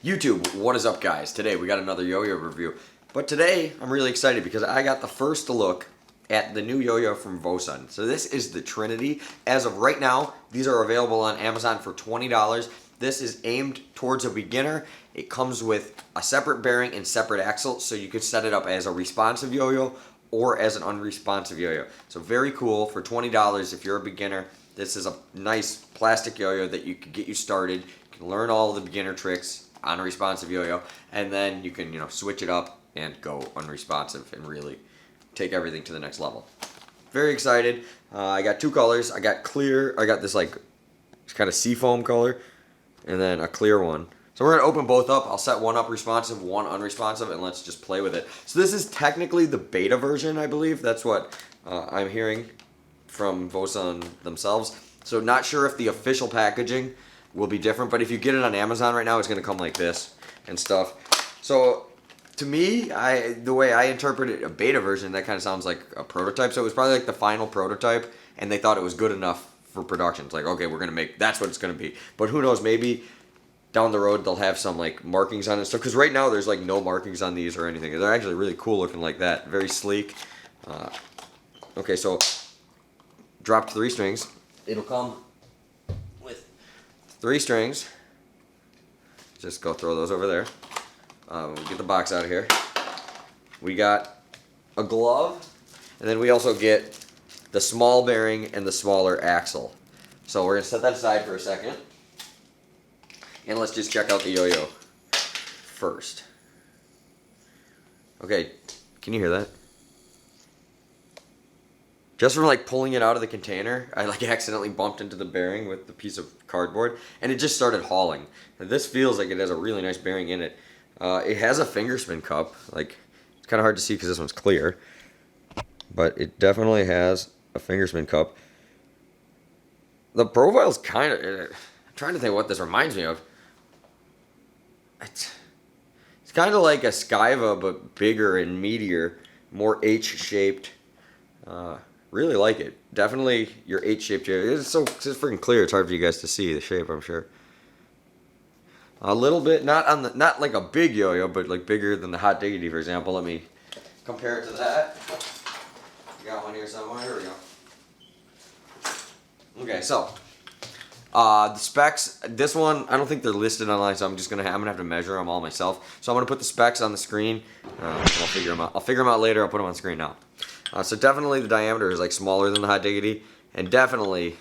YouTube, what is up guys? Today we got another yo-yo review. But today I'm really excited because I got the first look at the new yo-yo from Vosun. So this is the Trinity. As of right now, these are available on Amazon for $20. This is aimed towards a beginner. It comes with a separate bearing and separate axle, so you could set it up as a responsive yo-yo or as an unresponsive yo-yo. So very cool for $20 if you're a beginner. This is a nice plastic yo-yo that you can get you started. You can learn all the beginner tricks on a responsive yo-yo, and then you can, switch it up and go unresponsive and really take everything to the next level. Very excited. I got two colors. I got clear. I got this kind of seafoam color, and then a clear one. So we're gonna open both up. I'll set one up responsive, one unresponsive, and let's just play with it. So this is technically the beta version, I believe. That's what I'm hearing from Vosun themselves. So not sure if the official packaging will be different, but if you get it on Amazon right now, it's gonna come like this and stuff. So to me, the way I interpret it, a beta version, that kind of sounds like a prototype. So it was probably like the final prototype, and they thought it was good enough for production. It's like, okay, we're gonna make, that's what it's gonna be. But who knows, maybe down the road they'll have some like markings on it. So because right now there's like no markings on these or anything. They're actually really cool looking like that. Very sleek. Okay, so dropped 3 strings. It'll come with 3 strings. Just go throw those over there. We'll get the box out of here. We got a glove, and then we also get the small bearing and the smaller axle. So we're gonna set that aside for a second, and let's just check out the yo-yo first. Okay, can you hear that? Just from like pulling it out of the container, I like accidentally bumped into the bearing with the piece of cardboard, and it just started hauling. And this feels like it has a really nice bearing in it. It has a finger spin cup. Like, it's kind of hard to see because this one's clear, but it definitely has a finger spin cup. The profile's kind of, I'm trying to think what this reminds me of. It's kind of like a Skyva, but bigger and meatier, more H-shaped. Really like it. Definitely your H-shaped yo-yo. It's freaking clear. It's hard for you guys to see the shape, I'm sure. A little bit, not like a big yo-yo, but like bigger than the hotdiggidy, for example. Let me compare it to that. Got one here somewhere. Here we go. Okay, so the specs. This one, I don't think they're listed online, so I'm gonna have to measure them all myself. So I'm gonna put the specs on the screen. I'll figure them out. I'll figure them out later. I'll put them on the screen now. So definitely the diameter is like smaller than the hotdiggidy, and definitely.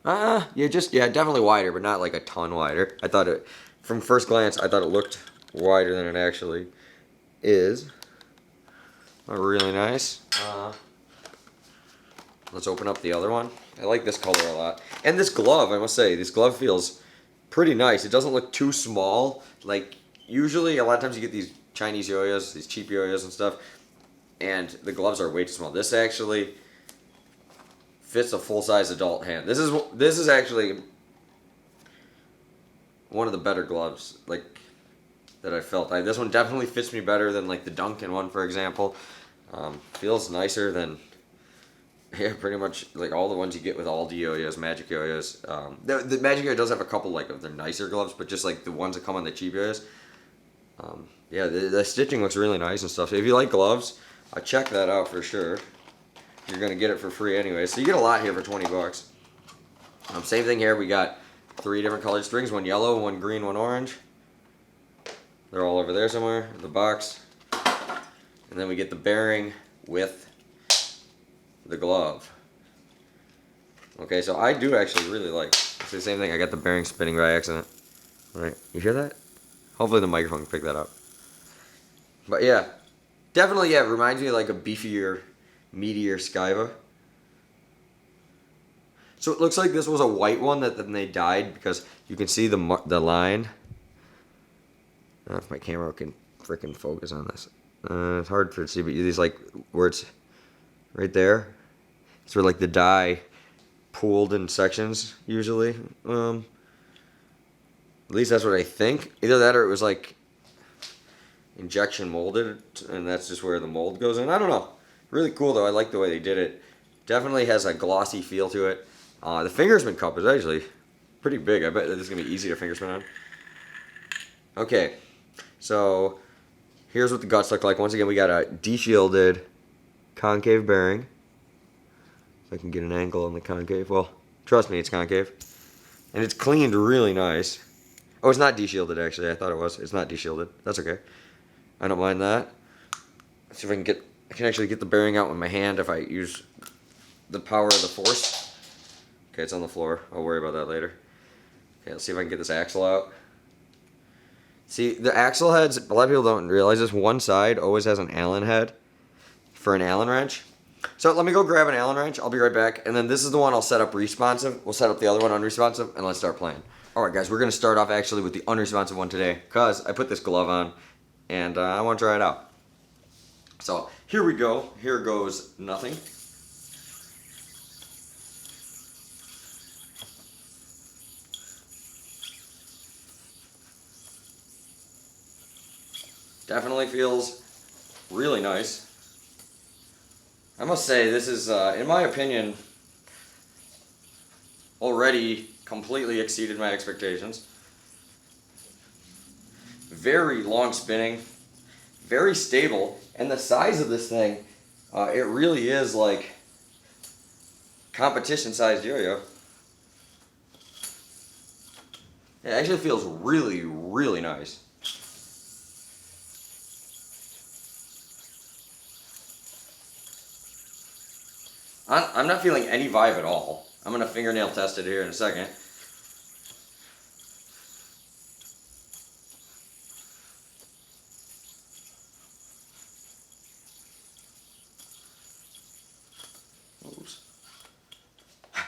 Definitely wider, but not like a ton wider. I thought it, from first glance, I thought it looked wider than it actually is. Really nice. Let's open up the other one. I like this color a lot. And this glove, I must say, this glove feels pretty nice. It doesn't look too small. Like, usually, a lot of times you get these Chinese yo-yos, these cheap yo-yos and stuff, and the gloves are way too small. This actually fits a full-size adult hand. This is actually one of the better gloves that I felt. This one definitely fits me better than like the Duncan one, for example. Feels nicer than pretty much like all the ones you get with all the yo-yos, Magic yo-yos. The Magic yo-yo does have a couple of their nicer gloves, but just like the ones that come on the cheap yo-yos. The stitching looks really nice and stuff. So if you like gloves, check that out for sure. You're gonna get it for free anyway, so you get a lot here for 20 bucks. Same thing here. We got 3 different colored strings: one yellow, one green, one orange. They're all over there somewhere in the box. And then we get the bearing with the glove. Okay, so I do actually really like. It's the same thing. I got the bearing spinning by accident. All right, you hear that? Hopefully the microphone can pick that up. But yeah, definitely, it reminds me of like a beefier, meatier Skyva. So it looks like this was a white one that then they dyed, because you can see the line. I don't know if my camera can freaking focus on this. It's hard for it to see, but these like where it's right there. It's where like the dye pooled in sections usually. At least that's what I think. Either that or it was like injection molded, and that's just where the mold goes in. I don't know. Really cool though. I like the way they did it. Definitely has a glossy feel to it. The fingerspin cup is actually pretty big. I bet this is gonna be easy to fingerspin on. Okay, so here's what the guts look like. Once again, we got a de-shielded concave bearing. If I can get an angle on the concave. Well, trust me, it's concave. And it's cleaned really nice. Oh, it's not de-shielded, actually. I thought it was. It's not de-shielded. That's okay. I don't mind that. Let's see if I can get... I can actually get the bearing out with my hand if I use the power of the force. Okay, it's on the floor. I'll worry about that later. Okay, let's see if I can get this axle out. See, the axle heads, a lot of people don't realize this, one side always has an Allen head for an Allen wrench. So let me go grab an Allen wrench. I'll be right back. And then this is the one I'll set up responsive. We'll set up the other one unresponsive, and let's start playing. Alright guys, we're going to start off actually with the unresponsive one today, because I put this glove on, and I want to try it out. So here we go. Here goes nothing. Definitely feels really nice. I must say, this is, in my opinion, already completely exceeded my expectations. Very long spinning, very stable, and the size of this thing, it really is like competition-sized yo-yo. It actually feels really, really nice. I'm not feeling any vibe at all. I'm going to fingernail test it here in a second. Oops.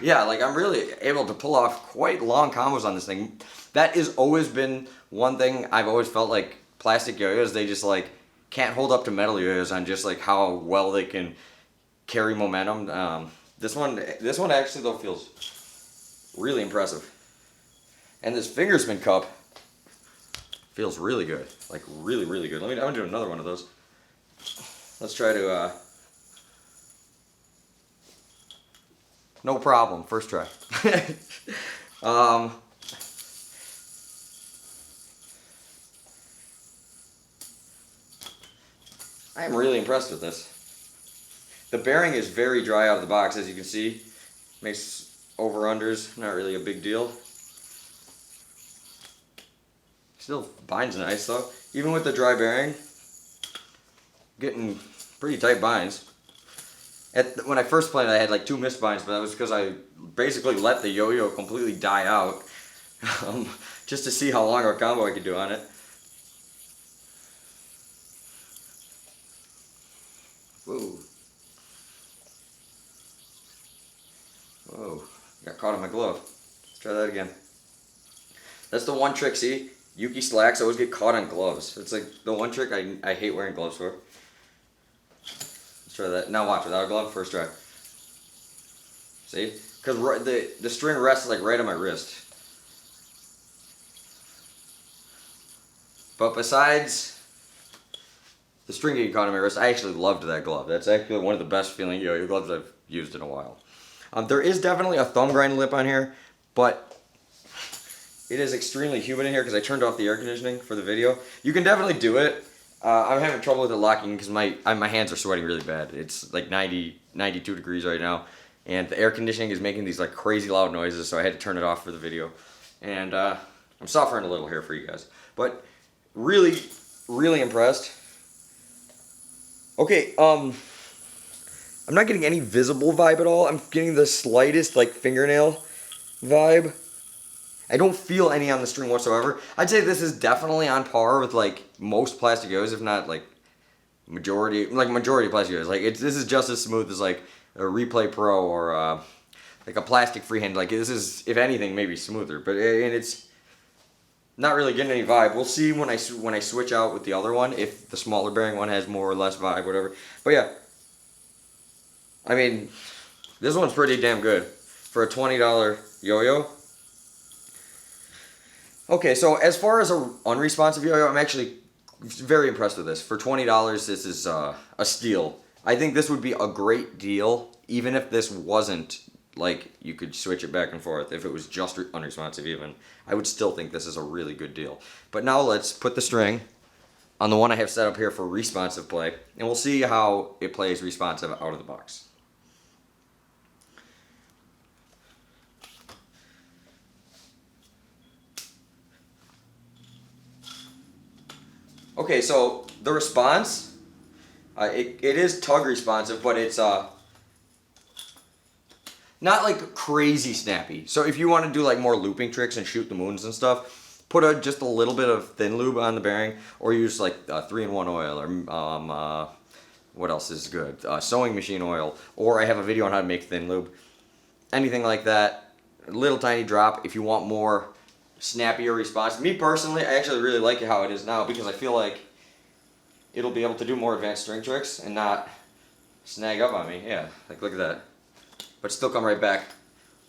Yeah, like I'm really able to pull off quite long combos on this thing. That has always been one thing I've always felt like plastic yo-yos, they just like can't hold up to metal yo-yos on just like how well they can carry momentum. This one actually though feels really impressive. And this finger spin cup feels really good, like really, really good. I'm gonna do another one of those. Let's try to, no problem, first try. I am really impressed with this. The bearing is very dry out of the box, as you can see. Makes over-unders not really a big deal. Still binds nice though. Even with the dry bearing, getting pretty tight binds. When I first played, I had like 2 missed binds, but that was because I basically let the yo-yo completely die out. Just to see how long of a combo I could do on it. Whoa. Whoa, got caught in my glove. Let's try that again. That's the one trick, see? Yuki slacks always get caught on gloves. It's like the one trick I hate wearing gloves for. Let's try that. Now watch, without a glove, first try. See? Because the string rests like right on my wrist. But besides the string getting caught on my wrist, I actually loved that glove. That's actually one of the best feeling yo-yo gloves I've used in a while. There is definitely a thumb grind lip on here, but it is extremely humid in here because I turned off the air conditioning for the video. You can definitely do it. I'm having trouble with it locking because my hands are sweating really bad. It's like 90, 92 degrees right now, and the air conditioning is making these like crazy loud noises, so I had to turn it off for the video. And I'm suffering a little here for you guys, but really, really impressed. Okay, I'm not getting any visible vibe at all. I'm getting the slightest like fingernail vibe. I don't feel any on the string whatsoever. I'd say this is definitely on par with like most plastic yo-yos, if not like majority of plastic yo-yos. Like this is just as smooth as like a Replay Pro or like a plastic freehand. Like this is, if anything, maybe smoother. But and it's not really getting any vibe. We'll see when I switch out with the other one if the smaller bearing one has more or less vibe, whatever. But yeah. I mean, this one's pretty damn good for a $20 yo-yo. Okay, so as far as an unresponsive yo-yo, I'm actually very impressed with this. For $20, this is a steal. I think this would be a great deal, even if this wasn't like you could switch it back and forth. If it was just unresponsive even, I would still think this is a really good deal. But now let's put the string on the one I have set up here for responsive play, and we'll see how it plays responsive out of the box. Okay, so the response, it is tug responsive, but it's not like crazy snappy. So if you want to do like more looping tricks and shoot the moons and stuff, put just a little bit of thin lube on the bearing, or use like 3-in-1 oil, or what else is good? Sewing machine oil, or I have a video on how to make thin lube. Anything like that, a little tiny drop if you want more snappier response. Me personally, I actually really like it how it is now, because I feel like it'll be able to do more advanced string tricks and not snag up on me. Yeah, like look at that. But still come right back.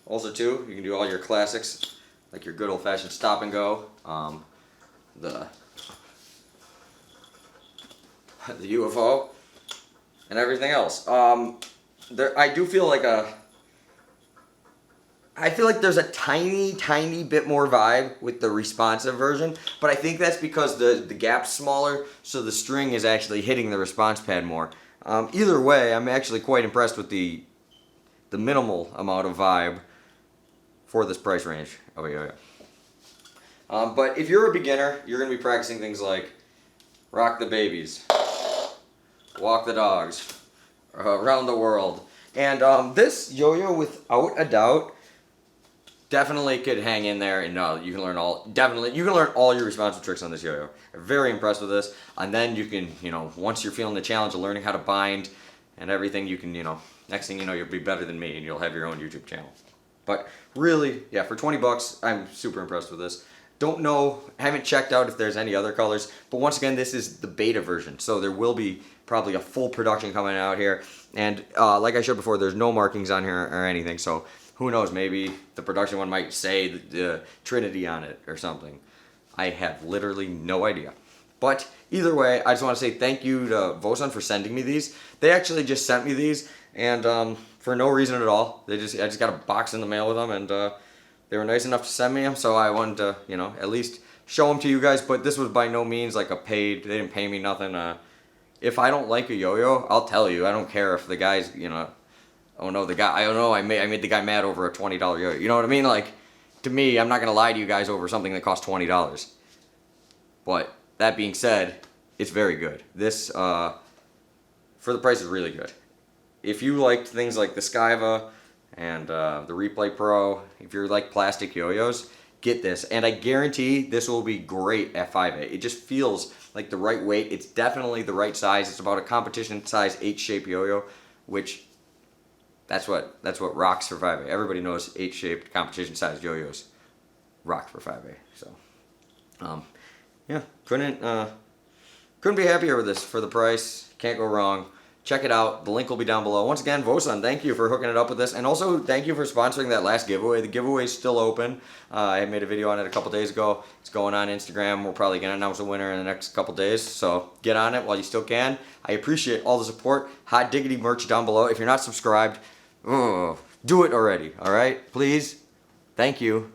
Also too, you can do all your classics, like your good old-fashioned stop and go, the UFO, and everything else. I do feel like I feel like there's a tiny bit more vibe with the responsive version, but I think that's because the gap's smaller, so the string is actually hitting the response pad more. Either way, I'm actually quite impressed with the minimal amount of vibe for this price range. Oh yeah. But if you're a beginner, you're going to be practicing things like rock the babies, walk the dogs, around the world, and this yo-yo, without a doubt, definitely could hang in there, and you can learn all your responsive tricks on this yo-yo. I'm very impressed with this, and then you can, once you're feeling the challenge of learning how to bind and everything, you can, next thing you know, you'll be better than me, and you'll have your own YouTube channel. But really, yeah, for 20 bucks, I'm super impressed with this. Don't know, haven't checked out if there's any other colors, but once again, this is the beta version, so there will be probably a full production coming out here, and like I showed before, there's no markings on here or anything, so who knows, maybe the production one might say the Trinity on it or something. I have literally no idea. But either way, I just want to say thank you to Vosun for sending me these. They actually just sent me these, and for no reason at all. I just got a box in the mail with them, and they were nice enough to send me them, so I wanted to, at least show them to you guys. But this was by no means like a paid, they didn't pay me nothing. If I don't like a yo-yo, I'll tell you. I don't care if the guy's, oh no, I made the guy mad over a $20 yo-yo. You know what I mean? Like, to me, I'm not going to lie to you guys over something that costs $20. But, that being said, it's very good. This, for the price, is really good. If you liked things like the Skyva and the Replay Pro, if you're like plastic yo-yos, get this. And I guarantee this will be great at 5A. It just feels like the right weight. It's definitely the right size. It's about a competition size 8-shape yo-yo, which that's what rocks for 5A. Everybody knows 8-shaped competition sized yo-yos rock for 5A. So, yeah, couldn't be happier with this for the price. Can't go wrong. Check it out. The link will be down below. Once again, Vosun, thank you for hooking it up with this, and also thank you for sponsoring that last giveaway. The giveaway is still open. I made a video on it a couple days ago. It's going on Instagram. We're probably gonna announce a winner in the next couple days, so get on it while you still can. I appreciate all the support. Hot Diggity merch down below. If you're not subscribed, do it already, alright? Please. Thank you.